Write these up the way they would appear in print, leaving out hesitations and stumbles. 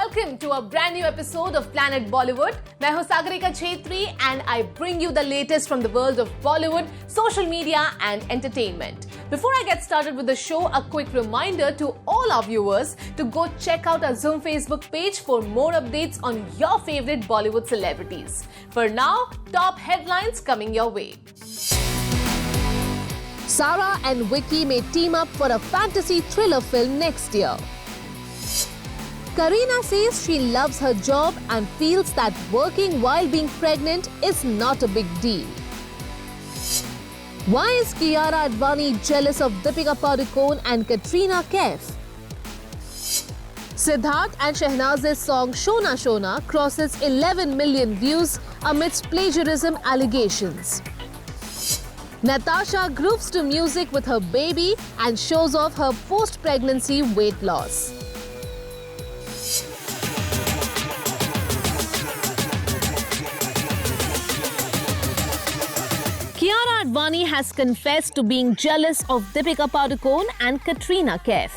Welcome to a brand new episode of Planet Bollywood. मैं हूं Sagarika Chhetri and I bring you the latest from the world of Bollywood, social media and entertainment. Before I get started with the show, a quick reminder to all our viewers to go check out our Zoom Facebook page for more updates on your favorite Bollywood celebrities. For now, top headlines coming your way. Sara and Vicky may team up for a fantasy thriller film next year. Kareena says she loves her job and feels that working while being pregnant is not a big deal. Why is Kiara Advani jealous of Deepika Padukone and Katrina Kaif? Siddharth and Shehnaz's song Shona Shona crosses 11 million views amidst plagiarism allegations. Natasha grooves to music with her baby and shows off her post-pregnancy weight loss. Kiara Advani has confessed to being jealous of Deepika Padukone and Katrina Kaif.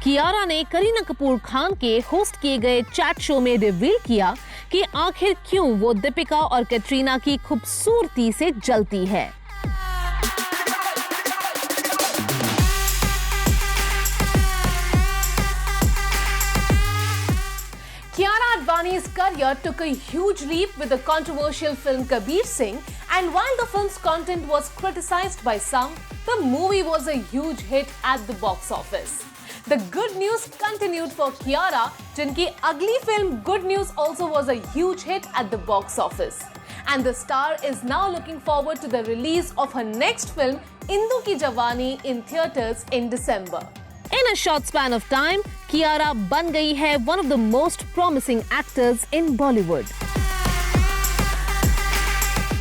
Kiara ने करीना कपूर खान के host किए गए chat show में reveal किया कि आखिर क्यों वो दीपिका और कैटरीना की खूबसूरती से जलती है। Kiara Advani's career took a huge leap with the controversial film Kabir Singh, and while the film's content was criticized by some, the movie was a huge hit at the box office. The good news continued for Kiara, जिनकी अगली film Good News also was a huge hit at the box office. And the star is now looking forward to the release of her next film Indu Ki Jawani in theatres in December. In a short span of time, Kiara बन गई है one of the most promising actors in Bollywood.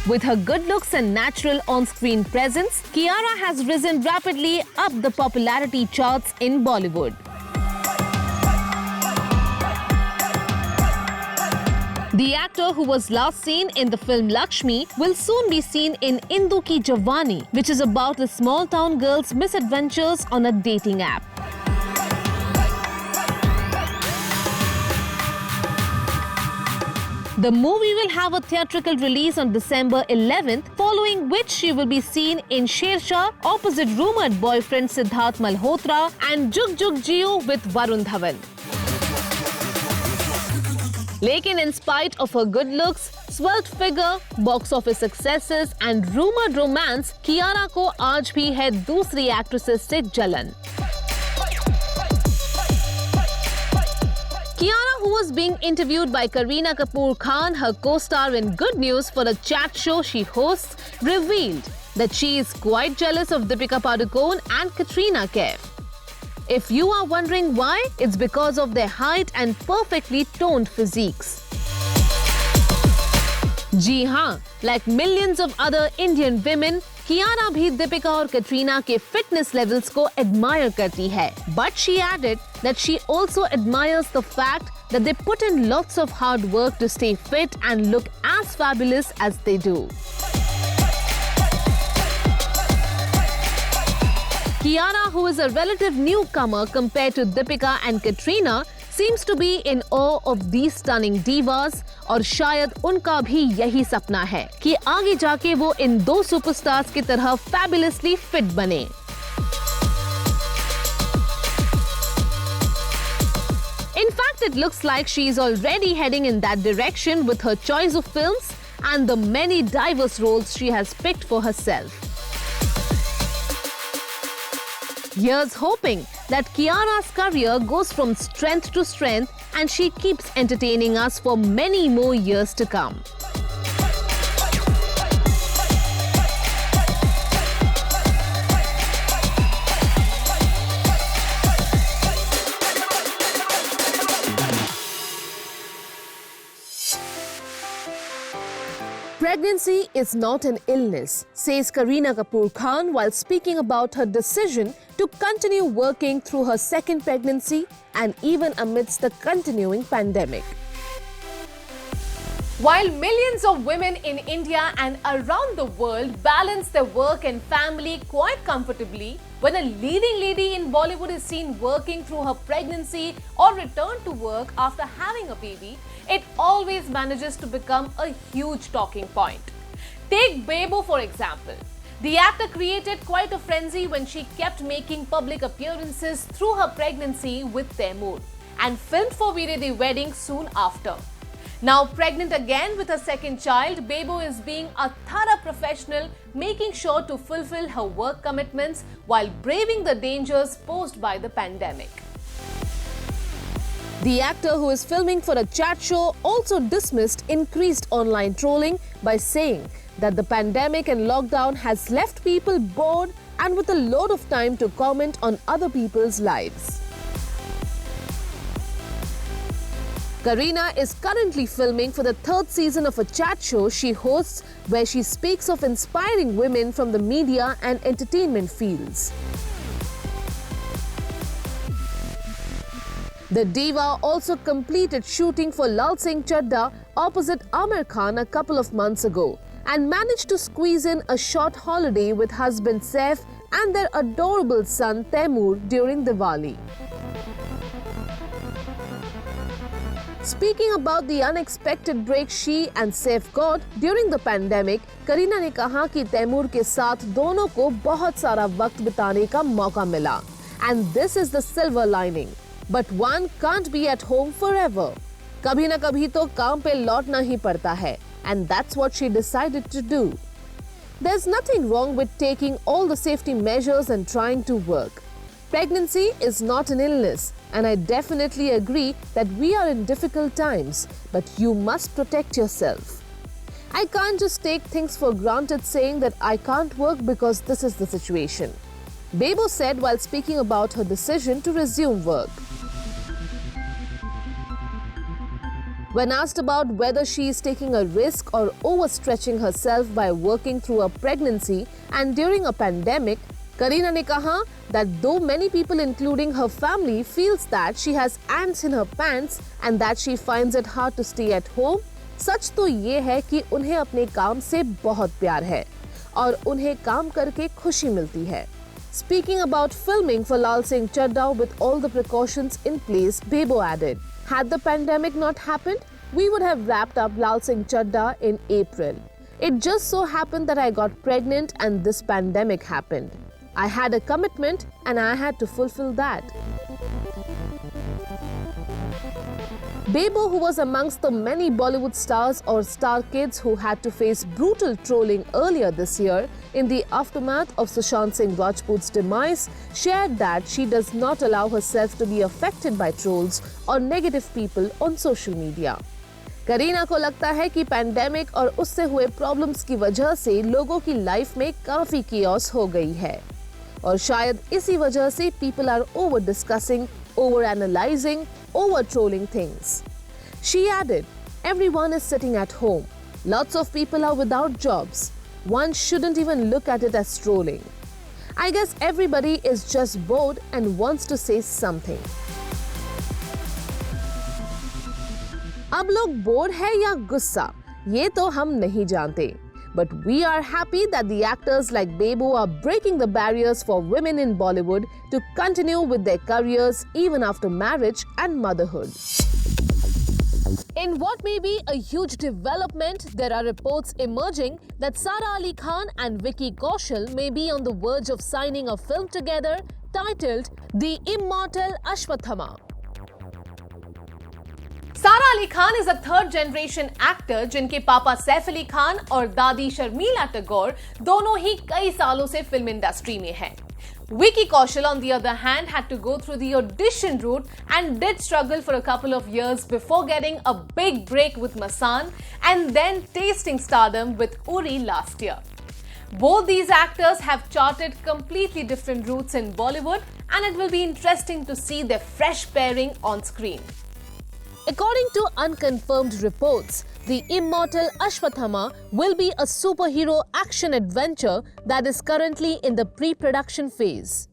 With her good looks and natural on-screen presence, Kiara has risen rapidly up the popularity charts in Bollywood. The actor who was last seen in the film Lakshmi will soon be seen in Indu Ki Jawani, which is about a small-town girl's misadventures on a dating app. The movie will have a theatrical release on December 11th, following which she will be seen in Shershaah opposite rumoured boyfriend Siddharth Malhotra and Jug Jug Jio with Varun Dhawan. Lekin in spite of her good looks, svelte figure, box office successes and rumoured romance, Kiara को आज भी है दूसरी actresses से जलन. Kiara, who was being interviewed by Kareena Kapoor Khan, her co-star in Good News for a chat show she hosts, revealed that she is quite jealous of Deepika Padukone and Katrina Kaif. If you are wondering why, it's because of their height and perfectly toned physiques. जी हाँ, like millions of other Indian women, Kiara भी दीपिका और कैटरीना के fitness levels को admire करती है. But she added that she also admires the fact that they put in lots of hard work to stay fit and look as fabulous as they do. Kiara, who is a relative newcomer compared to Deepika and Katrina, seems to be in awe of these stunning divas और शायद उनका भी यही सपना है कि आगे जाके वो इन दो सुपरस्टार्स की तरह fabulously fit बने. In fact, it looks like she is already heading in that direction with her choice of films and the many diverse roles she has picked for herself. Here's hoping that Kiara's career goes from strength to strength and she keeps entertaining us for many more years to come. Pregnancy is not an illness, says Kareena Kapoor Khan while speaking about her decision to continue working through her second pregnancy and even amidst the continuing pandemic. While millions of women in India and around the world balance their work and family quite comfortably, when a leading lady in Bollywood is seen working through her pregnancy or return to work after having a baby, it always manages to become a huge talking point. Take Bebo for example. The actor created quite a frenzy when she kept making public appearances through her pregnancy with Taimur and filmed for Veere the Wedding soon after. Now pregnant again with her second child, Bebo is being a thorough professional, making sure to fulfill her work commitments while braving the dangers posed by the pandemic. The actor, who is filming for a chat show, also dismissed increased online trolling by saying that the pandemic and lockdown has left people bored and with a load of time to comment on other people's lives. Kareena is currently filming for the third season of a chat show she hosts where she speaks of inspiring women from the media and entertainment fields. The diva also completed shooting for Lal Singh Chaddha opposite Aamir Khan a couple of months ago and managed to squeeze in a short holiday with husband Saif and their adorable son Taimur during Diwali. Speaking about the unexpected break she and Saif got during the pandemic, Kareena ने कहा कि तैमूर के साथ दोनों को बहुत सारा वक्त बिताने का मौका मिला. And this is the silver lining. But one can't be at home forever. कभी न कभी तो काम पे लौटना ही पड़ता है. And that's what she decided to do. There's nothing wrong with taking all the safety measures and trying to work. Pregnancy is not an illness, and I definitely agree that we are in difficult times, but you must protect yourself. I can't just take things for granted saying that I can't work because this is the situation. Bebo said while speaking about her decision to resume work. When asked about whether she is taking a risk or overstretching herself by working through a pregnancy and during a pandemic, Kareena ने कहा that though many people including her family feels that she has ants in her pants and that she finds it hard to stay at home, सच तो ये है कि उन्हें अपने काम से बहुत प्यार है और उन्हें काम करके खुशी मिलती है. Speaking about filming for Lal Singh Chaddha with all the precautions in place, Bebo added, had the pandemic not happened, we would have wrapped up Lal Singh Chaddha in April. It just so happened that I got pregnant and this pandemic happened. I had a commitment and I had to fulfill that. Bebo, who was amongst the many Bollywood stars or star kids who had to face brutal trolling earlier this year in the aftermath of Sushant Singh Rajput's demise, shared that she does not allow herself to be affected by trolls or negative people on social media. Kareena को लगता है कि pandemic और उससे हुए problems की वजह से लोगों की लाइफ में काफी कियोस हो गई है और शायद इसी वजह से people are over discussing, over analyzing, over trolling things. She added, everyone is sitting at home. Lots of people are without jobs. One shouldn't even look at it as trolling. I guess everybody is just bored and wants to say something. अब लोग board है या गुस्सा, ये तो हम नहीं जानते. But we are happy that the actors like Bebo are breaking the barriers for women in Bollywood to continue with their careers even after marriage and motherhood. In what may be a huge development, there are reports emerging that Sara Ali Khan and Vicky Kaushal may be on the verge of signing a film together titled The Immortal Ashwathama. Sara Ali Khan is a third-generation actor जिनके पापा सैफ अली खान और दादी शर्मिला टैगोर दोनों ही कई सालों से film industry में हैं. Vicky Kaushal, on the other hand, had to go through the audition route and did struggle for a couple of years before getting a big break with Masaan and then tasting stardom with Uri last year. Both these actors have charted completely different routes in Bollywood, and it will be interesting to see their fresh pairing on screen. According to unconfirmed reports, The Immortal Ashwathama will be a superhero action adventure that is currently in the pre-production phase.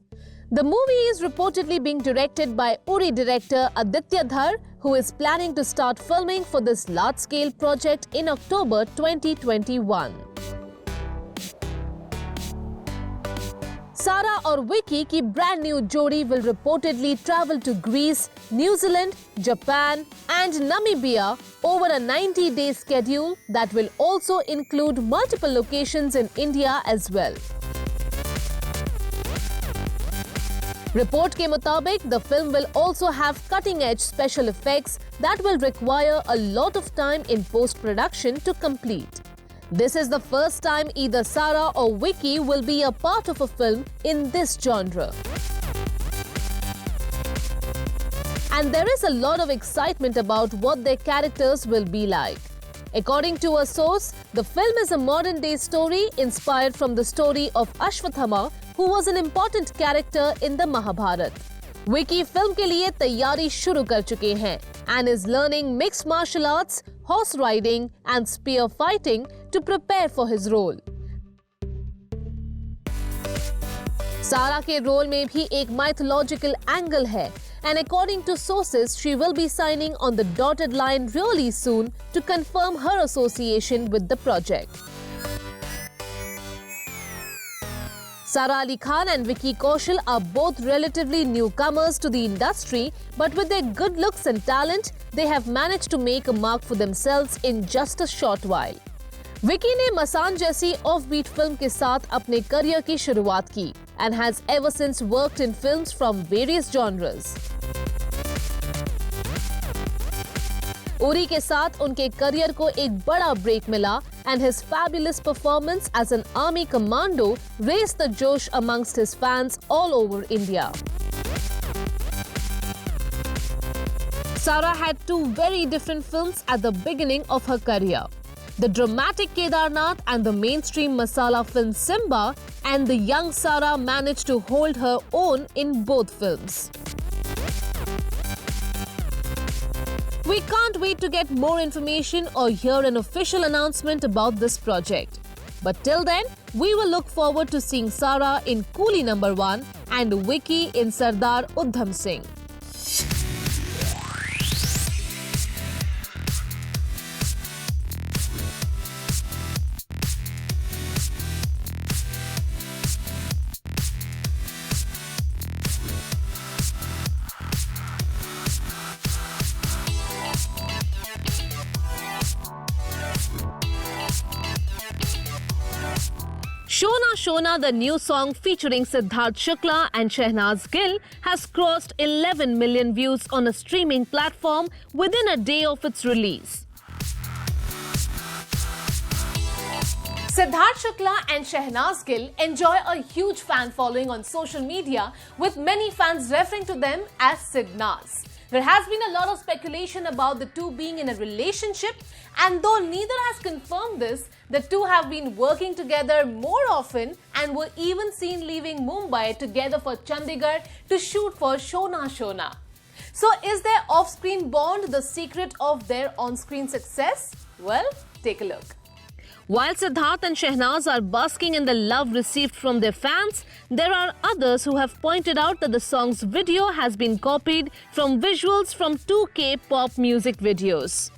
The movie is reportedly being directed by Uri director Aditya Dhar, who is planning to start filming for this large-scale project in October 2021. Sara और विकी की brand new जोड़ी will reportedly travel to Greece, New Zealand, Japan and Namibia over a 90-day schedule that will also include multiple locations in India as well. Report के मुताबिक, the film will also have cutting-edge special effects that will require a lot of time in post-production to complete. This is the first time either Sara or Vicky will be a part of a film in this genre. And there is a lot of excitement about what their characters will be like. According to a source, the film is a modern-day story inspired from the story of Ashwathama, who was an important character in the Mahabharata. Vicky film के लिए तैयारी शुरू कर चुके हैं and is learning mixed martial arts, horse riding and spear fighting to prepare for his role. सारा के role में भी एक mythological angle है and according to sources, she will be signing on the dotted line really soon to confirm her association with the project. Sara Ali Khan and Vicky Kaushal are both relatively newcomers to the industry, but with their good looks and talent, they have managed to make a mark for themselves in just a short while. Vicky ने मसान जैसी offbeat film के साथ अपने career की शुरुआत की and has ever since worked in films from various genres. Uri के साथ उनके करियर को एक बड़ा ब्रेक मिला and his fabulous performance as an army commando raised the josh amongst his fans all over India. Sara had two very different films at the beginning of her career. The dramatic Kedarnath and the mainstream masala film Simba, and the young Sara managed to hold her own in both films. We can't wait to get more information or hear an official announcement about this project. But till then, we will look forward to seeing Sara in Coolie No. 1 and Vicky in Sardar Udham Singh. Shona Shona, the new song featuring Siddharth Shukla and Shehnaz Gill, has crossed 11 million views on a streaming platform within a day of its release. Siddharth Shukla and Shehnaz Gill enjoy a huge fan following on social media, with many fans referring to them as Sidnaz. There has been a lot of speculation about the two being in a relationship, and though neither has confirmed this, the two have been working together more often and were even seen leaving Mumbai together for Chandigarh to shoot for Shona Shona. So is their off-screen bond the secret of their on-screen success? Well, take a look. While Siddharth and Shehnaz are basking in the love received from their fans, there are others who have pointed out that the song's video has been copied from visuals from two K-pop music videos.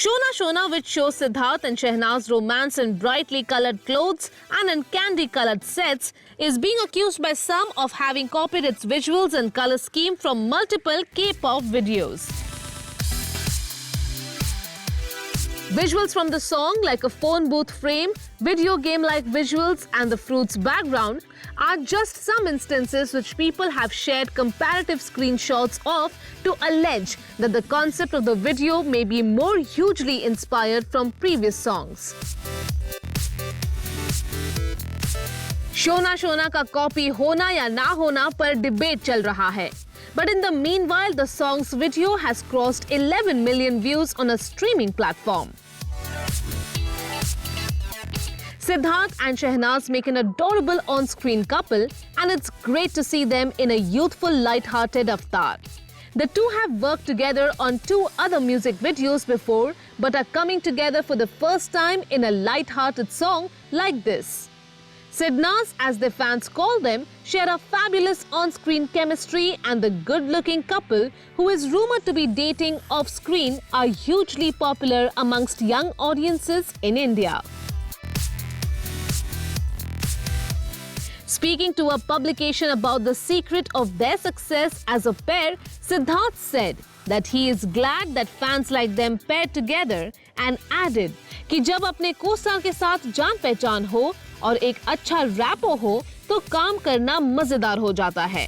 Shona Shona, which shows Siddharth and Shehnaz romance in brightly colored clothes and in candy-colored sets, is being accused by some of having copied its visuals and color scheme from multiple K-pop videos. Visuals from the song, like a phone booth frame, video game-like visuals and the fruit's background, are just some instances which people have shared comparative screenshots of to allege that the concept of the video may be more hugely inspired from previous songs. Shona Shona का copy होना या ना होना पर debate चल रहा है. But in the meanwhile, the song's video has crossed 11 million views on a streaming platform. Siddharth and Shehnaz make an adorable on-screen couple, and it's great to see them in a youthful, light-hearted avatar. The two have worked together on two other music videos before, but are coming together for the first time in a light-hearted song like this. Sidnas, as their fans call them, share a fabulous on-screen chemistry, and the good-looking couple, who is rumored to be dating off-screen, are hugely popular amongst young audiences in India. Speaking to a publication about the secret of their success as a pair, Siddharth said that he is glad that fans like them paired together and added कि जब अपने co-star के साथ जान पहचान हो और एक अच्छा रैपो हो तो काम करना मजेदार हो जाता है।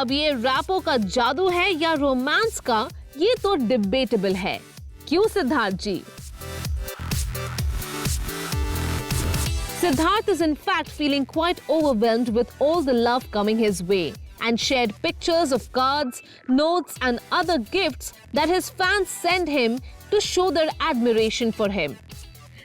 अब ये रैपो का जादू है या रोमांस का, ये तो डिबेटेबल है। क्यों सिद्धार्थ जी? Siddharth is in fact feeling quite overwhelmed with all the love coming his way and shared pictures of cards, notes and other gifts that his fans send him to show their admiration for him.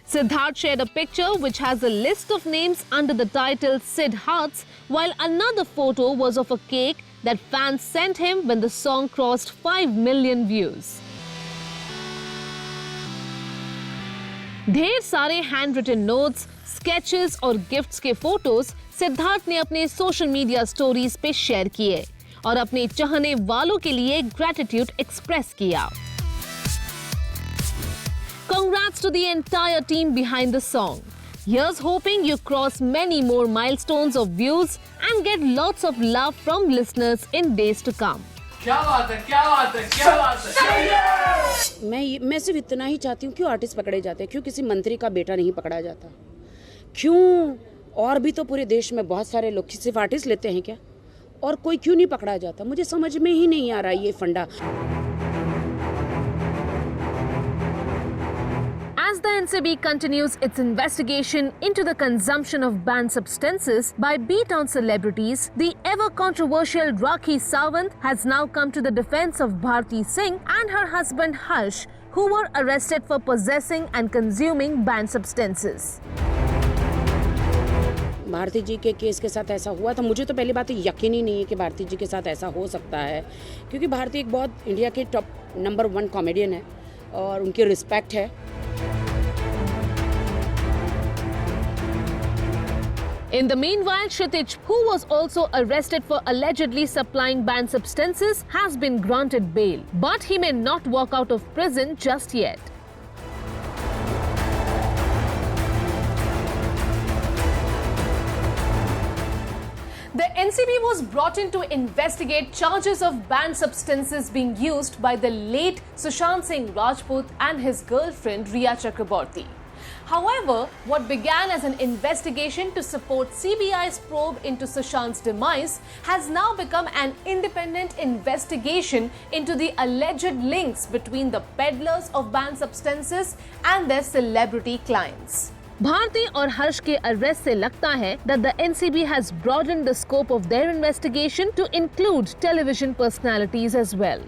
Siddharth shared a picture which has a list of names under the title Sid Hearts, while another photo was of a cake that fans sent him when the song crossed 5 million views. ढेर सारे hand-written notes, sketches और gifts के photos Siddharth ने अपने social media stories पे share किए और अपने चाहने वालों के लिए ग्रैटिट्यूड एक्सप्रेस किया। Congrats to the entire team behind the song. Here's hoping you cross many more milestones of views and get lots of love from listeners in days to come. क्या बात है, क्या बात है, क्या बात है। मैं सिर्फ इतना ही चाहती हूँ, क्यों आर्टिस्ट पकड़े जाते हैं, क्यों किसी मंत्री का बेटा नहीं पकड़ा जाता, क्यों और भी तो पूरे देश में बहुत सारे लोग सिर्फ आर्टिस्ट लेते हैं क्या, और कोई क्यों नहीं पकड़ा जाता, मुझे समझ में ही नहीं आ रहा ये फंडा। As the NCB continues its investigation into the consumption of banned substances by B-Town celebrities, the ever-controversial Rakhi Sawant has now come to the defense of Bharti Singh and her husband Harsh, who were arrested for possessing and consuming banned substances. Bharti जी के case के साथ ऐसा हुआ तो मुझे तो पहली बात यकीन ही नहीं है कि भारती जी के साथ ऐसा हो सकता है, क्योंकि भारती एक बहुत इंडिया के टॉप नंबर 1 कॉमेडियन है और उनकी रिस्पेक्ट है। In the meanwhile, Kshitij, who was also arrested for allegedly supplying banned substances, has been granted bail, but he may not walk out of prison just yet. The NCB was brought in to investigate charges of banned substances being used by the late Sushant Singh Rajput and his girlfriend Rhea Chakraborty. However, what began as an investigation to support CBI's probe into Sushant's demise has now become an independent investigation into the alleged links between the peddlers of banned substances and their celebrity clients. Bharti और हर्ष के arrest से लगता है that the NCB has broadened the scope of their investigation to include television personalities as well.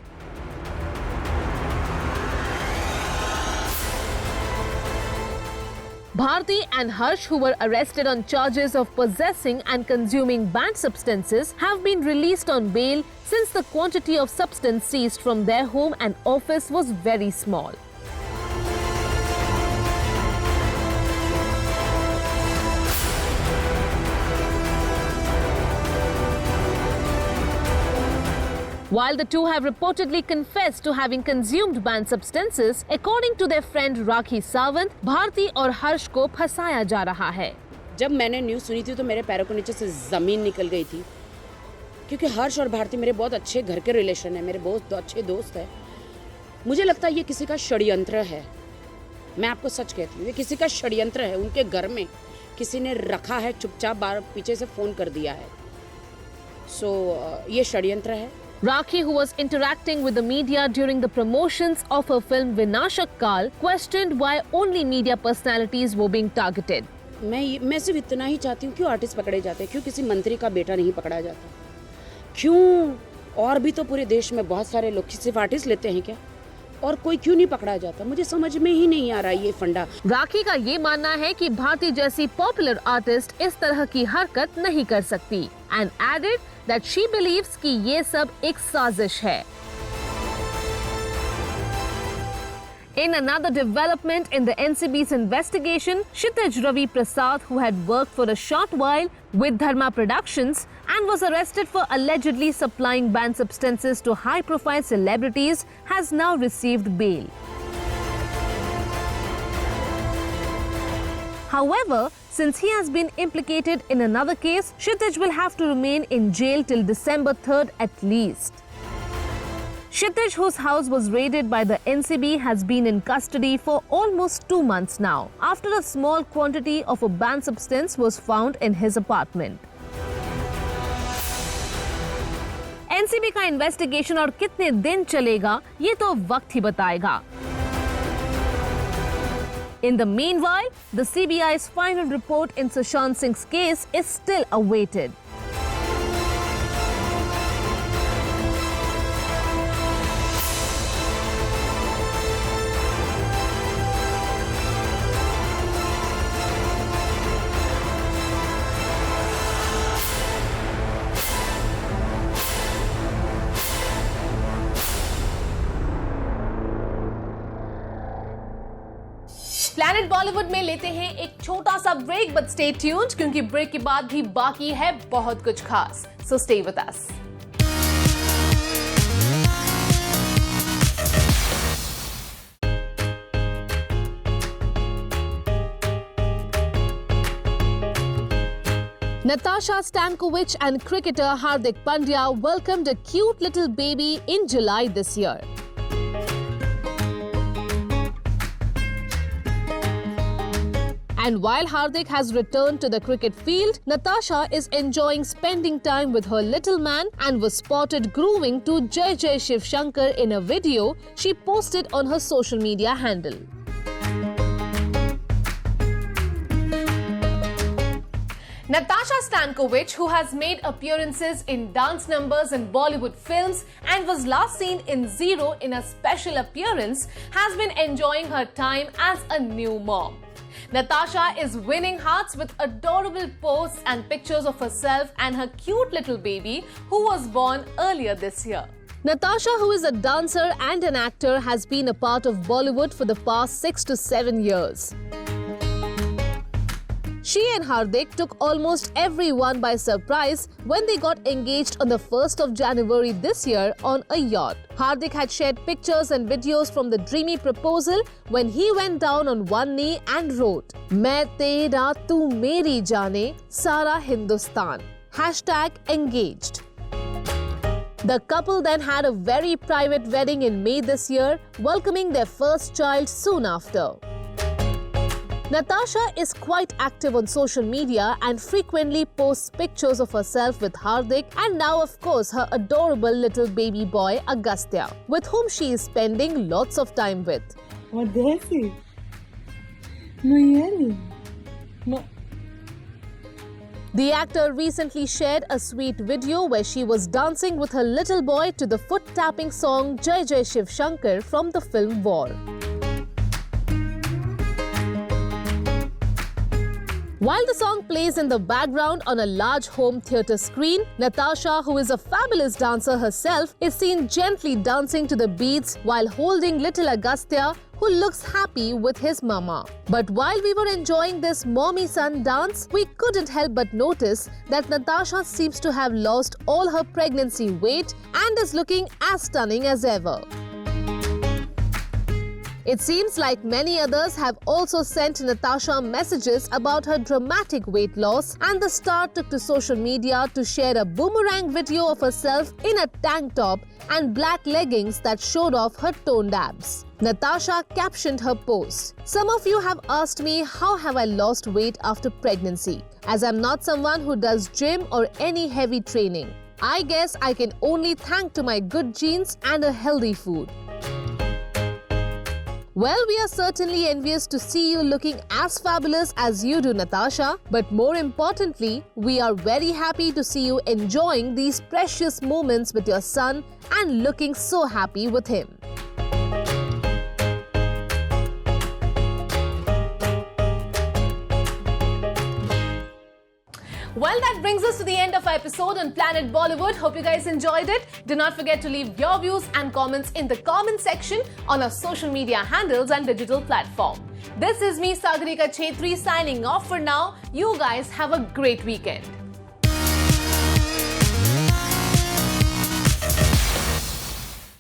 Bharti and Harsh, who were arrested on charges of possessing and consuming banned substances, have been released on bail since the quantity of substance seized from their home and office was very small. While the two have reportedly confessed to having consumed banned substances, according to their friend Rakhi Sawant, Bharti और हर्ष को फंसाया जा रहा है। जब मैंने news सुनी थी तो मेरे पैरों के नीचे से ज़मीन निकल गई थी, क्योंकि हर्ष और भारती मेरे बहुत अच्छे घर के रिलेशन है, मेरे बहुत अच्छे दोस्त हैं। मुझे लगता है ये किसी का षड्यंत्र है। मैं आपको सच कहती हूँ, ये किसी का षड्यंत्र है। उनके घर में किसी ने रखा है, चुपचाप बाहर पीछे से फ़ोन कर दिया है। ये षड्यंत्र है। Rakhi, who was interacting with the media during the promotions of her film Vinashak Kal, questioned why only media personalities were being targeted. मैं सिर्फ इतना ही चाहती हूँ, क्यों आर्टिस्ट पकड़े जाते हैं, क्यों किसी मंत्री का बेटा नहीं पकड़ा जाता, क्यों और भी तो पूरे देश में बहुत सारे लोग सिर्फ आर्टिस्ट लेते हैं क्या, और कोई क्यों नहीं पकड़ा जाता, मुझे समझ में ही नहीं आ रहा ये फंडा। राखी का ये मानना है कि भारती जैसी पॉपुलर आर्टिस्ट इस तरह की हरकत नहीं कर सकती, and added that she believes कि ये सब एक साजिश है। In another development in the NCB's investigation, Kshitij Ravi Prasad, who had worked for a short while with Dharma Productions and was arrested for allegedly supplying banned substances to high-profile celebrities, has now received bail. However, since he has been implicated in another case, Kshitij will have to remain in jail till December 3rd at least. Kshitij, whose house was raided by the NCB, has been in custody for almost 2 months now, after a small quantity of a banned substance was found in his apartment. NCB का investigation और कितने दिन चलेगा, ये तो वक्त ही बताएगा. In the meanwhile, the CBI's final report in Sushant Singh's case is still awaited. Planet Bollywood में लेते हैं एक छोटा सा ब्रेक, बट स्टे ट्यून्ड क्योंकि ब्रेक के बाद भी बाकी है बहुत कुछ खास. So stay with us. Natasha Stankovic and cricketer Hardik Pandya welcomed a cute little baby in July this year. And while Hardik has returned to the cricket field, Natasha is enjoying spending time with her little man and was spotted grooving to Jai Jai Shiv Shankar in a video she posted on her social media handle. Natasha Stankovic, who has made appearances in dance numbers in Bollywood films and was last seen in Zero in a special appearance, has been enjoying her time as a new mom. Natasha is winning hearts with adorable posts and pictures of herself and her cute little baby who was born earlier this year. Natasha, who is a dancer and an actor, has been a part of Bollywood for the past 6 to 7 years. She and Hardik took almost everyone by surprise when they got engaged on the 1st of January this year on a yacht. Hardik had shared pictures and videos from the dreamy proposal when he went down on one knee and wrote, "Main tera, tu meri jaane, Sara Hindustan." #engaged. The couple then had a very private wedding in May this year, welcoming their first child soon after. Natasha is quite active on social media and frequently posts pictures of herself with Hardik and now, of course, her adorable little baby boy Agastya, with whom she is spending lots of time with. The actor recently shared a sweet video where she was dancing with her little boy to the foot-tapping song Jai Jai Shiv Shankar from the film War. While the song plays in the background on a large home theatre screen, Natasha, who is a fabulous dancer herself, is seen gently dancing to the beats while holding little Agastya, who looks happy with his mama. But while we were enjoying this mommy-son dance, we couldn't help but notice that Natasha seems to have lost all her pregnancy weight and is looking as stunning as ever. It seems like many others have also sent Natasha messages about her dramatic weight loss, and the star took to social media to share a boomerang video of herself in a tank top and black leggings that showed off her toned abs. Natasha captioned her post, "Some of you have asked me how have I lost weight after pregnancy, as I'm not someone who does gym or any heavy training. I guess I can only thank to my good genes and a healthy food." Well, we are certainly envious to see you looking as fabulous as you do, Natasha. But more importantly, we are very happy to see you enjoying these precious moments with your son and looking so happy with him. Well, that brings us to the end of our episode on Planet Bollywood. Hope you guys enjoyed it. Do not forget to leave your views and comments in the comment section on our social media handles and digital platform. This is me, Sagarika Chhetri, signing off for now. You guys have a great weekend.